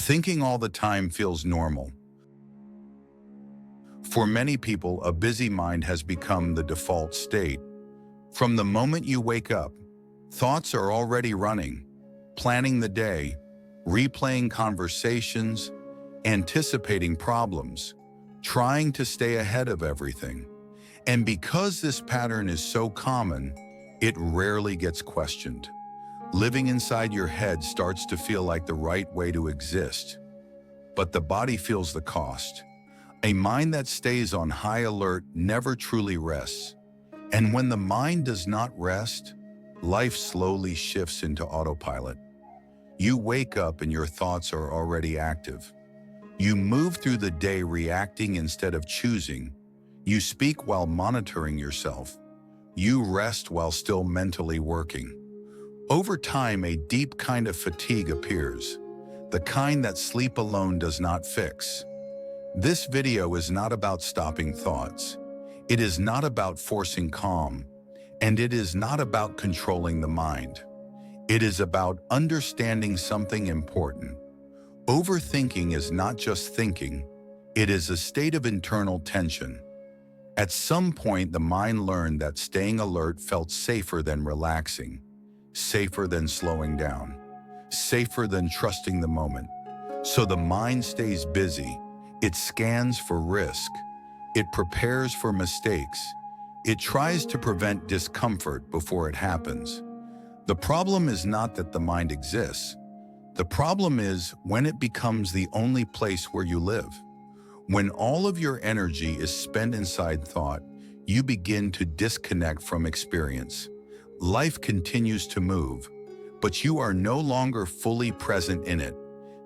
Thinking all the time feels normal. For many people, a busy mind has become the default state. From the moment you wake up, thoughts are already running, planning the day, replaying conversations, anticipating problems, trying to stay ahead of everything. And because this pattern is so common, it rarely gets questioned. Living inside your head starts to feel like the right way to exist. But the body feels the cost. A mind that stays on high alert never truly rests. And when the mind does not rest, life slowly shifts into autopilot. You wake up and your thoughts are already active. You move through the day reacting instead of choosing. You speak while monitoring yourself. You rest while still mentally working. Over time, a deep kind of fatigue appears, the kind that sleep alone does not fix. This video is not about stopping thoughts. It is not about forcing calm, and it is not about controlling the mind. It is about understanding something important. Overthinking is not just thinking, it is a state of internal tension. At some point, the mind learned that staying alert felt safer than relaxing, safer than slowing down, safer than trusting the moment. So the mind stays busy. It scans for risk. It prepares for mistakes. It tries to prevent discomfort before it happens. The problem is not that the mind exists. The problem is when it becomes the only place where you live. When all of your energy is spent inside thought, you begin to disconnect from experience. Life continues to move, but you are no longer fully present in it.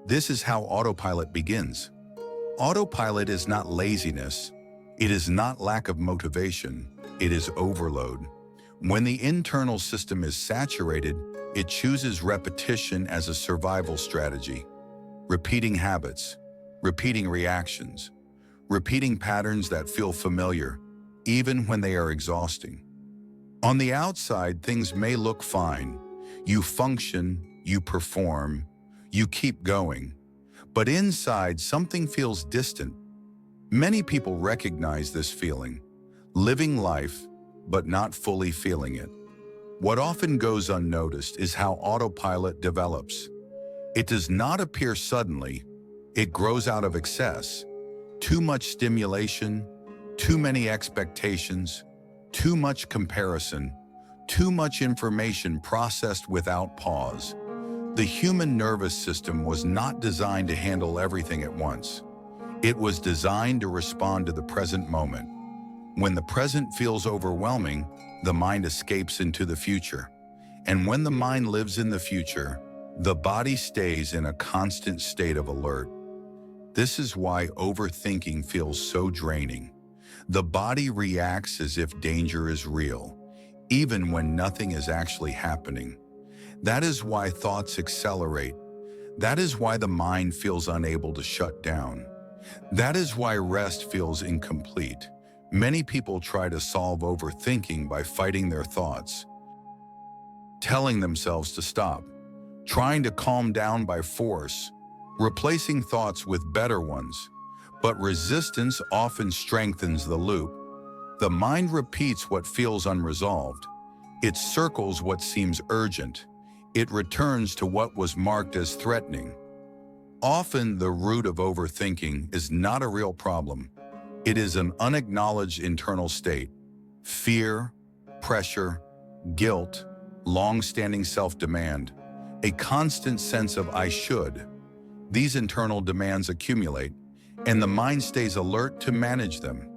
This is how autopilot begins. Autopilot is not laziness. It is not lack of motivation. It is overload. When the internal system is saturated, it chooses repetition as a survival strategy. Repeating habits, repeating reactions, repeating patterns that feel familiar, even when they are exhausting. On the outside, things may look fine. You function, you perform, you keep going. But inside, something feels distant. Many people recognize this feeling, living life, but not fully feeling it. What often goes unnoticed is how autopilot develops. It does not appear suddenly. It grows out of excess. Too much stimulation, too many expectations, too much comparison, too much information processed without pause. The human nervous system was not designed to handle everything at once. It was designed to respond to the present moment. When the present feels overwhelming, the mind escapes into the future. And when the mind lives in the future, the body stays in a constant state of alert. This is why overthinking feels so draining. The body reacts as if danger is real, even when nothing is actually happening. That is why thoughts accelerate. That is why the mind feels unable to shut down. That is why rest feels incomplete. Many people try to solve overthinking by fighting their thoughts, telling themselves to stop, trying to calm down by force, replacing thoughts with better ones. But resistance often strengthens the loop. The mind repeats what feels unresolved. It circles what seems urgent. It returns to what was marked as threatening. Often, the root of overthinking is not a real problem. It is an unacknowledged internal state. Fear, pressure, guilt, long-standing self-demand, a constant sense of I should. These internal demands accumulate, and the mind stays alert to manage them.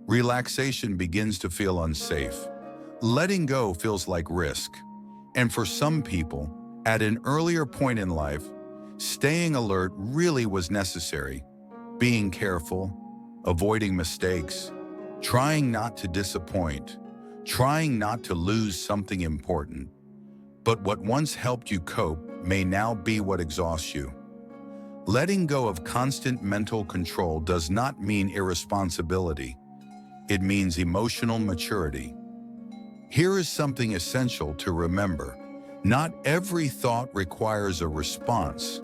Relaxation begins to feel unsafe. Letting go feels like risk. And for some people, at an earlier point in life, staying alert really was necessary. Being careful, avoiding mistakes, trying not to disappoint, trying not to lose something important. But what once helped you cope may now be what exhausts you. Letting go of constant mental control does not mean irresponsibility. It means emotional maturity. Here is something essential to remember. Not every thought requires a response.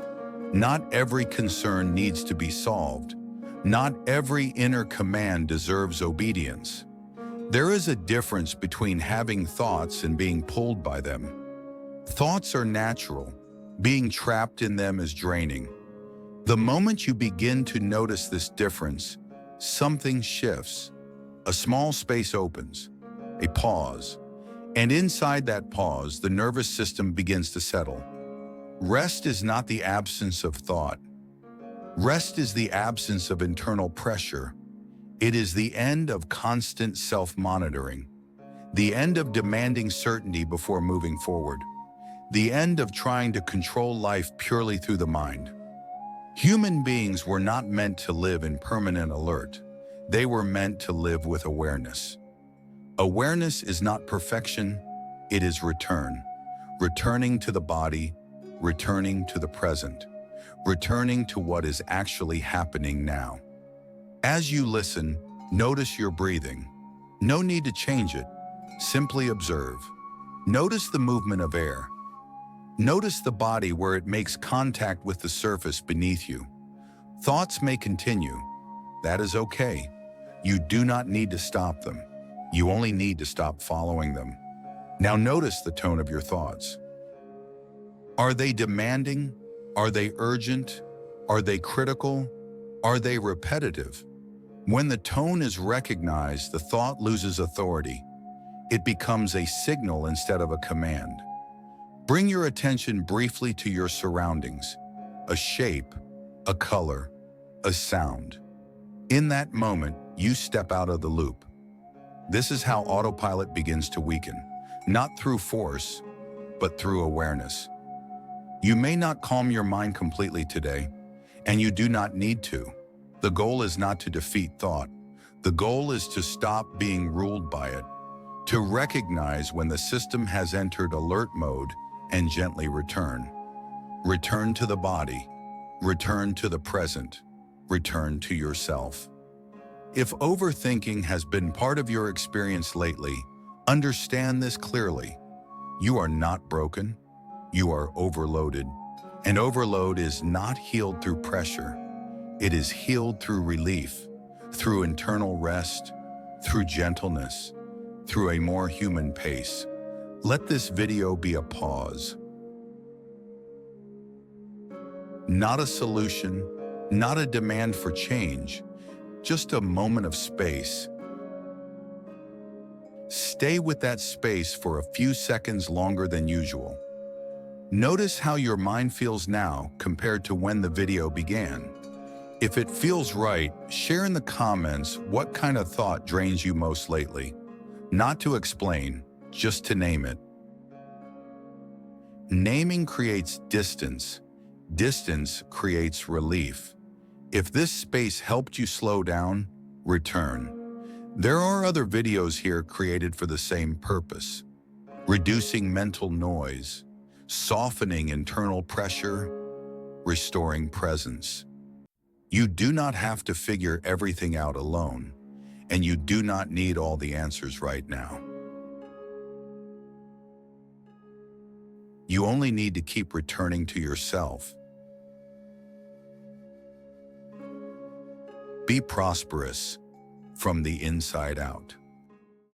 Not every concern needs to be solved. Not every inner command deserves obedience. There is a difference between having thoughts and being pulled by them. Thoughts are natural. Being trapped in them is draining. The moment you begin to notice this difference, something shifts. A small space opens, a pause, and inside that pause, the nervous system begins to settle. Rest is not the absence of thought. Rest is the absence of internal pressure. It is the end of constant self-monitoring, the end of demanding certainty before moving forward, the end of trying to control life purely through the mind. Human beings were not meant to live in permanent alert. They were meant to live with awareness. Awareness is not perfection, it is return. Returning to the body, returning to the present, returning to what is actually happening now. As you listen, notice your breathing. No need to change it. Simply observe. Notice the movement of air. Notice the body where it makes contact with the surface beneath you. Thoughts may continue. That is okay. You do not need to stop them. You only need to stop following them. Now notice the tone of your thoughts. Are they demanding? Are they urgent? Are they critical? Are they repetitive? When the tone is recognized, the thought loses authority. It becomes a signal instead of a command. Bring your attention briefly to your surroundings, a shape, a color, a sound. In that moment, you step out of the loop. This is how autopilot begins to weaken, not through force, but through awareness. You may not calm your mind completely today, and you do not need to. The goal is not to defeat thought. The goal is to stop being ruled by it, to recognize when the system has entered alert mode and gently return. Return to the body, return to the present, return to yourself. If overthinking has been part of your experience lately, understand this clearly. You are not broken, you are overloaded. And overload is not healed through pressure. It is healed through relief, through internal rest, through gentleness, through a more human pace. Let this video be a pause. Not a solution, not a demand for change, just a moment of space. Stay with that space for a few seconds longer than usual. Notice how your mind feels now compared to when the video began. If it feels right, share in the comments what kind of thought drains you most lately. Not to explain, just to name it. Naming creates distance. Distance creates relief. If this space helped you slow down, return. There are other videos here created for the same purpose. Reducing mental noise, softening internal pressure, restoring presence. You do not have to figure everything out alone, and you do not need all the answers right now. You only need to keep returning to yourself. Be prosperous from the inside out.